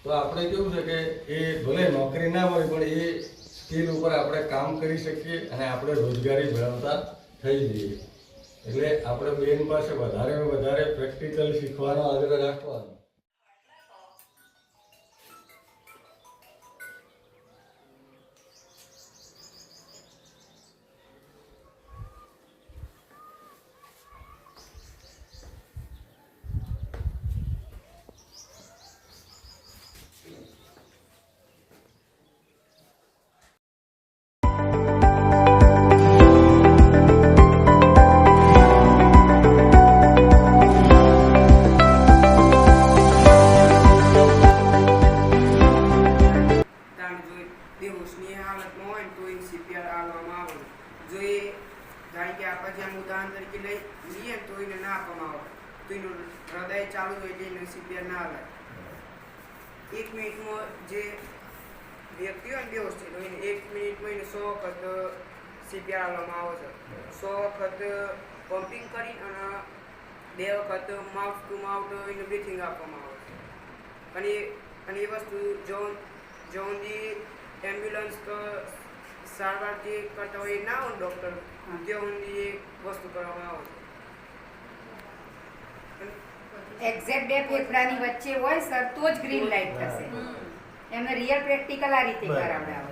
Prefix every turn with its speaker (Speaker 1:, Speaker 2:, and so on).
Speaker 1: તો આપણે કેવું છે કે એ ભલે નોકરી ના હોય પણ એ સ્કિલ ઉપર આપણે કામ કરી શકીએ અને આપણે રોજગારી મેળવતા થઈ જઈએ. એટલે આપણે બેન પાસે વધારે પ્રેક્ટિકલ શીખવાનો આગ્રહ રાખવાનો.
Speaker 2: બેહોશની હાલતમાં હોય ને તો એ CPR આપવામાં આવે. જો એ જાણે કે આપણે જેમ ઉદાહરણ તરીકે લઈએ ને તો એને ના આપવામાં આવે તો એનું હૃદય ચાલુ હોય એટલે એને CPR ના આવે. 1 મિનિટમાં જે વ્યક્તિ હોય ને બેહોશ છે તો એને 1 મિનિટમાં એને 100 વખત CPR આપવામાં આવે છે. 100 વખત પમ્પિંગ કરી અને 2 વખત માઉથ ટુ માઉથ એને બ્રીથિંગ આપવામાં આવે છે. અને એ વસ્તુ જો એમ્બ્યુલન્સ તો સારવાર જે કરતા હોય એ ના હોય ડૉક્ટર ત્યાં એ વસ્તુ કરવામાં આવે છે.
Speaker 3: એક્ઝેક્ટ 2 ફેફડાની વચ્ચે હોય સર તો જ ગ્રીન લાઇટ થશે. એમને રિયલ પ્રેક્ટિકલ આ રીતે કરાવડાવે.